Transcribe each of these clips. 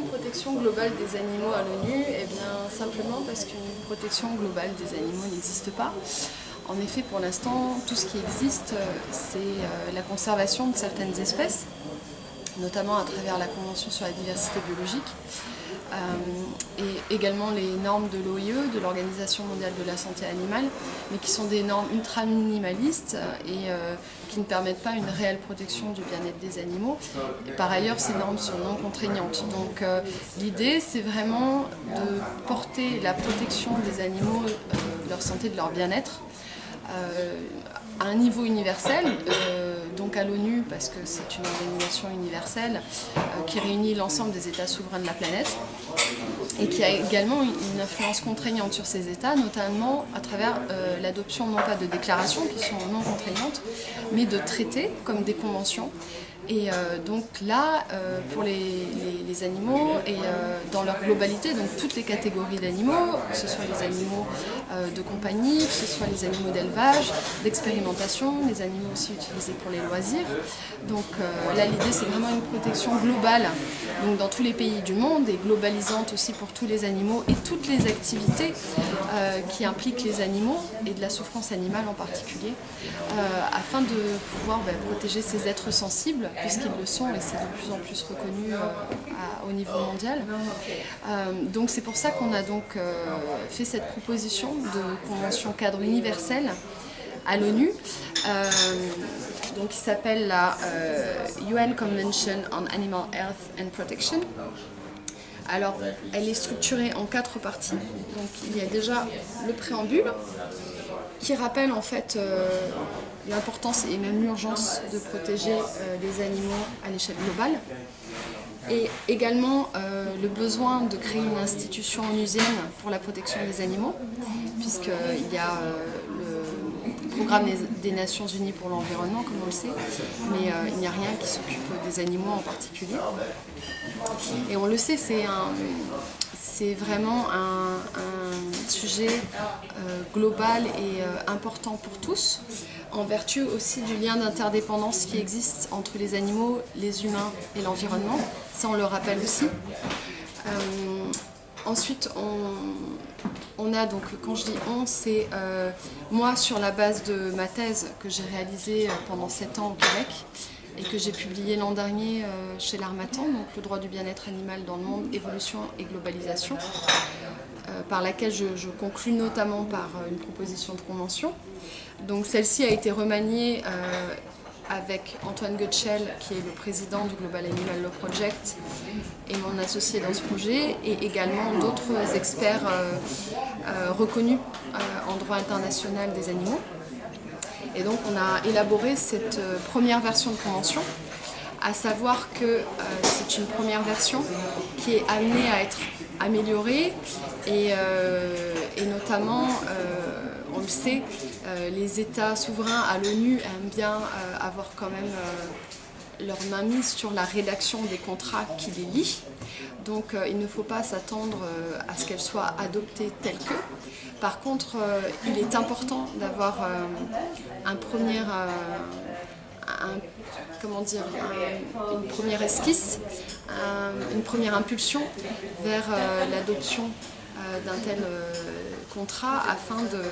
une protection globale des animaux à l'ONU? Eh bien, simplement parce qu'une protection globale des animaux n'existe pas. En effet, pour l'instant, tout ce qui existe, c'est la conservation de certaines espèces, notamment à travers la Convention sur la diversité biologique, et également les normes de l'OIE, de l'Organisation mondiale de la santé animale, mais qui sont des normes ultra minimalistes et qui ne permettent pas une réelle protection du bien-être des animaux. Et par ailleurs, ces normes sont non contraignantes. Donc l'idée, c'est vraiment de porter la protection des animaux, de leur santé, de leur bien-être, à un niveau universel, donc à l'ONU, parce que c'est une organisation universelle qui réunit l'ensemble des États souverains de la planète et qui a également une influence contraignante sur ces États, notamment à travers l'adoption non pas de déclarations qui sont non contraignantes, mais de traités comme des conventions. Et donc là, pour les animaux et dans leur globalité, donc toutes les catégories d'animaux, que ce soit les animaux de compagnie, que ce soit les animaux d'élevage, d'expérimentation, les animaux aussi utilisés pour les loisirs. Donc là, l'idée, c'est vraiment une protection globale, donc dans tous les pays du monde et globalisante aussi pour tous les animaux et toutes les activités qui impliquent les animaux et de la souffrance animale en particulier, afin de pouvoir protéger ces êtres sensibles, puisqu'ils le sont et c'est de plus en plus reconnu au niveau mondial. Donc c'est pour ça qu'on a donc fait cette proposition de convention cadre universelle à l'ONU, donc qui s'appelle la UN Convention on Animal Health and Protection. Alors, elle est structurée en 4 parties. Donc, il y a déjà le préambule qui rappelle en fait l'importance et même l'urgence de protéger les animaux à l'échelle globale. Et également le besoin de créer une institution onusienne pour la protection des animaux, puisqu'il y a le programme des Nations Unies pour l'environnement, comme on le sait, mais il n'y a rien qui s'occupe des animaux en particulier. Et on le sait, c'est vraiment un sujet global et important pour tous, en vertu aussi du lien d'interdépendance qui existe entre les animaux, les humains et l'environnement. Ça, on le rappelle aussi. Ensuite, on a donc, quand je dis on, c'est moi sur la base de ma thèse que j'ai réalisée pendant 7 ans au Québec et que j'ai publiée l'an dernier chez l'Harmattan, donc le droit du bien-être animal dans le monde, évolution et globalisation, par laquelle je conclus notamment par une proposition de convention. Donc celle-ci a été remaniée avec Antoine Goetschel, qui est le président du Global Animal Law Project et mon associé dans ce projet, et également d'autres experts reconnus en droit international des animaux. Et donc on a élaboré cette première version de convention, à savoir que c'est une première version qui est amenée à être améliorée et notamment, on le sait, les États souverains à l'ONU aiment bien avoir quand même leur main mise sur la rédaction des contrats qui les lient. Donc il ne faut pas s'attendre à ce qu'elle soit adoptée telle que. Par contre, il est important d'avoir une première esquisse, une première impulsion vers l'adoption d'un tel contrat afin de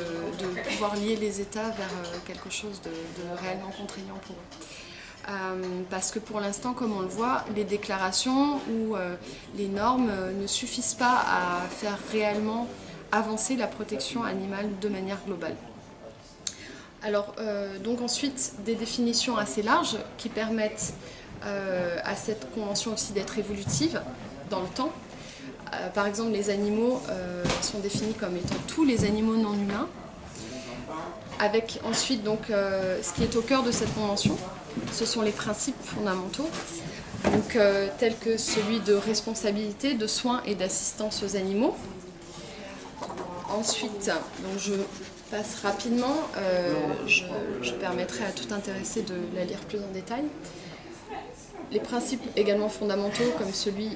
pouvoir lier les États vers quelque chose de réellement contraignant pour eux. Parce que pour l'instant, comme on le voit, les déclarations ou les normes ne suffisent pas à faire réellement avancer la protection animale de manière globale. Alors, donc ensuite, des définitions assez larges qui permettent à cette convention aussi d'être évolutive dans le temps. Par exemple, les animaux sont définis comme étant tous les animaux non humains, avec ensuite donc, ce qui est au cœur de cette convention, ce sont les principes fondamentaux, donc, tels que celui de responsabilité, de soins et d'assistance aux animaux. Ensuite, donc je passe rapidement, je permettrai à tout intéressé de la lire plus en détail. Les principes également fondamentaux comme celui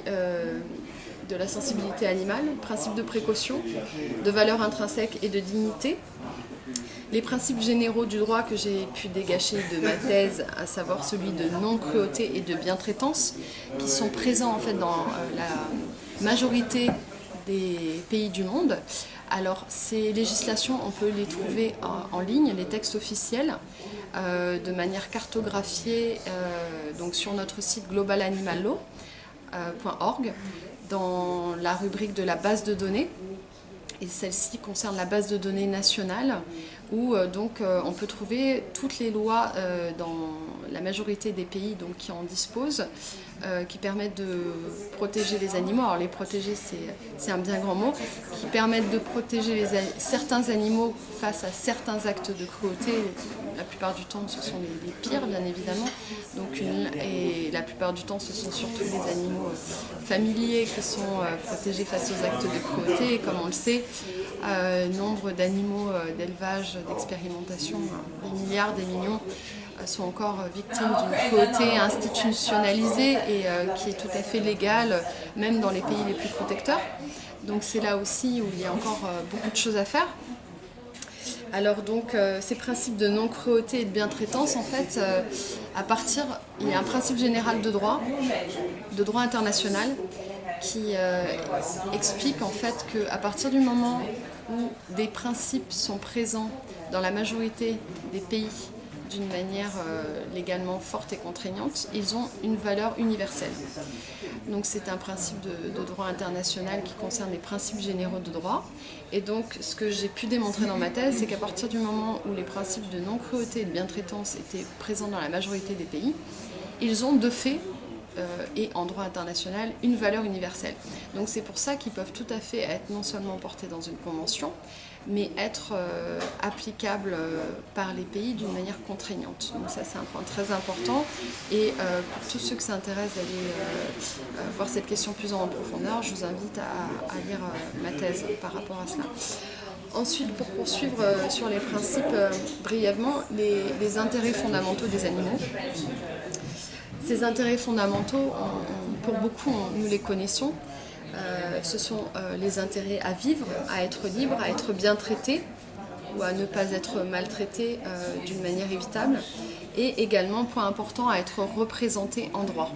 de la sensibilité animale, principe de précaution, de valeur intrinsèque et de dignité, Les principes généraux du droit que j'ai pu dégager de ma thèse, à savoir celui de non-cruauté et de bientraitance, qui sont présents en fait dans la majorité des pays du monde. Alors ces législations, on peut les trouver en ligne, les textes officiels, de manière cartographiée donc sur notre site globalanimallaw.org, dans la rubrique de la base de données. Et celle-ci concerne la base de données nationale où on peut trouver toutes les lois dans la majorité des pays qui en disposent, qui permettent de protéger les animaux. Alors les protéger, c'est un bien grand mot, qui permettent de protéger certains animaux face à certains actes de cruauté. La plupart du temps, ce sont les pires, bien évidemment. Et la plupart du temps, ce sont surtout les animaux familiers qui sont protégés face aux actes de cruauté. Et comme on le sait, nombre d'animaux d'élevage, d'expérimentation, des milliards, des millions, sont encore victimes d'une cruauté institutionnalisée et qui est tout à fait légale, même dans les pays les plus protecteurs. Donc c'est là aussi où il y a encore beaucoup de choses à faire. Alors ces principes de non-cruauté et de bientraitance, en fait, il y a un principe général de droit international, qui explique en fait qu'à partir du moment où des principes sont présents dans la majorité des pays d'une manière légalement forte et contraignante, ils ont une valeur universelle. Donc c'est un principe de droit international qui concerne les principes généraux de droit. Et donc ce que j'ai pu démontrer dans ma thèse, c'est qu'à partir du moment où les principes de non-cruauté et de bientraitance étaient présents dans la majorité des pays, ils ont de fait et en droit international une valeur universelle. Donc c'est pour ça qu'ils peuvent tout à fait être non seulement portés dans une convention, mais être applicables par les pays d'une manière contraignante. Donc ça c'est un point très important et pour tous ceux que ça intéresse d'aller voir cette question plus en profondeur, je vous invite à lire ma thèse par rapport à cela. Ensuite, pour poursuivre sur les principes brièvement, les intérêts fondamentaux des animaux. Ces intérêts fondamentaux, pour beaucoup, nous les connaissons. Ce sont les intérêts à vivre, à être libre, à être bien traité ou à ne pas être maltraité d'une manière évitable. Et également, point important, à être représenté en droit.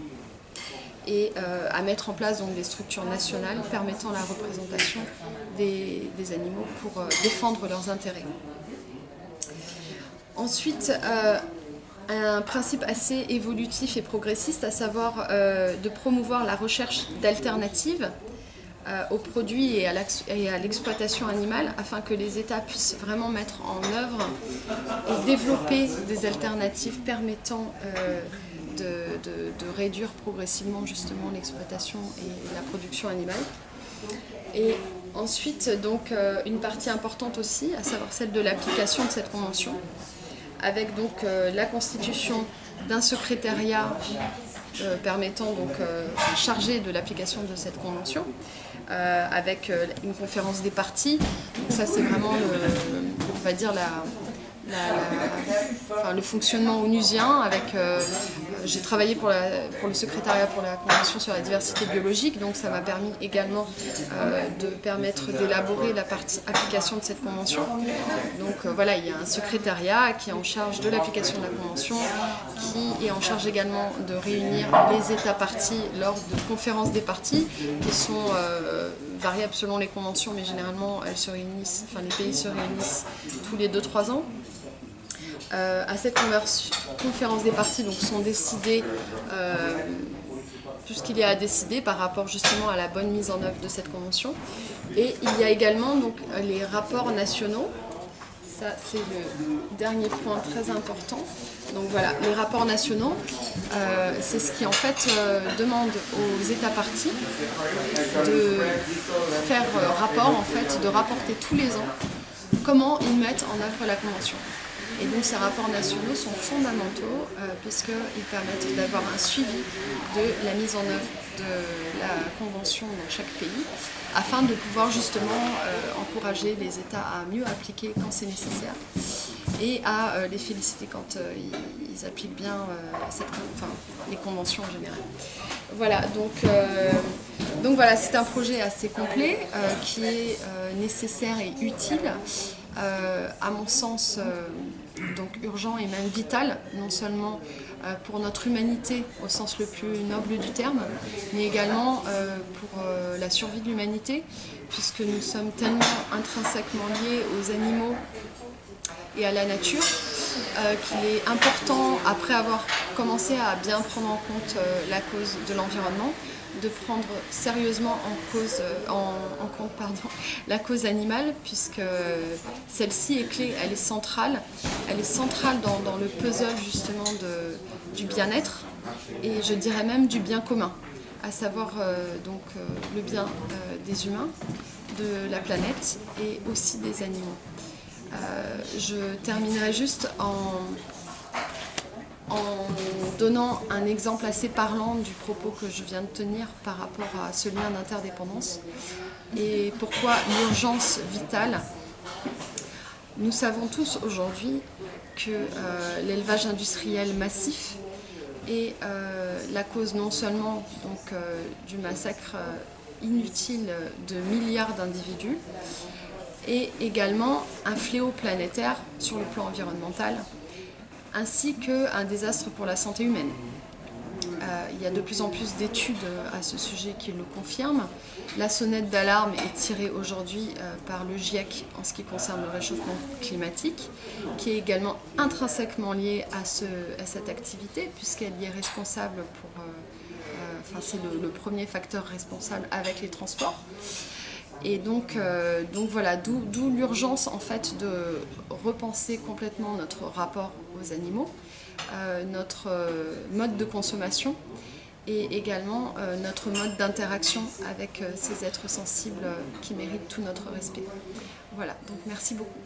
Et à mettre en place des structures nationales permettant la représentation des animaux pour défendre leurs intérêts. Ensuite, un principe assez évolutif et progressiste, à savoir de promouvoir la recherche d'alternatives aux produits et à l'exploitation animale afin que les États puissent vraiment mettre en œuvre et développer des alternatives permettant de réduire progressivement justement l'exploitation et la production animale. Et ensuite, une partie importante aussi, à savoir celle de l'application de cette convention, avec la constitution d'un secrétariat permettant chargé de l'application de cette convention, avec une conférence des parties. Donc ça c'est vraiment on va dire le fonctionnement onusien. J'ai travaillé pour le secrétariat pour la Convention sur la diversité biologique, donc ça m'a permis également de permettre d'élaborer la partie application de cette convention. Donc voilà, il y a un secrétariat qui est en charge de l'application de la convention, qui est en charge également de réunir les États parties lors de conférences des parties, qui sont variables selon les conventions, mais généralement elles se réunissent, les pays se réunissent tous les 2-3 ans. À cette conférence des parties sont décidés tout ce qu'il y a à décider par rapport justement à la bonne mise en œuvre de cette convention. Et il y a également les rapports nationaux. Ça c'est le dernier point très important. Donc voilà, les rapports nationaux, c'est ce qui en fait demande aux États parties de faire rapport, de rapporter tous les ans comment ils mettent en œuvre la convention. Et donc ces rapports nationaux sont fondamentaux puisqu'ils permettent d'avoir un suivi de la mise en œuvre de la convention dans chaque pays afin de pouvoir justement encourager les États à mieux appliquer quand c'est nécessaire et à les féliciter quand ils appliquent bien les conventions en général. Voilà, donc voilà, c'est un projet assez complet qui est nécessaire et utile à mon sens, donc urgent et même vital, non seulement pour notre humanité au sens le plus noble du terme, mais également pour la survie de l'humanité, puisque nous sommes tellement intrinsèquement liés aux animaux et à la nature, qu'il est important, après avoir commencé à bien prendre en compte la cause de l'environnement, de prendre sérieusement en compte la cause animale, puisque celle-ci est clé, elle est centrale dans le puzzle justement du bien-être, et je dirais même du bien commun, à savoir le bien des humains, de la planète et aussi des animaux. Je terminerai juste en donnant un exemple assez parlant du propos que je viens de tenir par rapport à ce lien d'interdépendance et pourquoi l'urgence vitale. Nous savons tous aujourd'hui que l'élevage industriel massif est la cause non seulement du massacre inutile de milliards d'individus, et également un fléau planétaire sur le plan environnemental, ainsi qu'un désastre pour la santé humaine. Il y a de plus en plus d'études à ce sujet qui le confirment. La sonnette d'alarme est tirée aujourd'hui par le GIEC en ce qui concerne le réchauffement climatique, qui est également intrinsèquement lié à cette activité, puisqu'elle y est responsable c'est le premier facteur responsable avec les transports. Et donc voilà, d'où l'urgence en fait de repenser complètement notre rapport aux animaux, notre mode de consommation et également notre mode d'interaction avec ces êtres sensibles qui méritent tout notre respect. Voilà, donc merci beaucoup.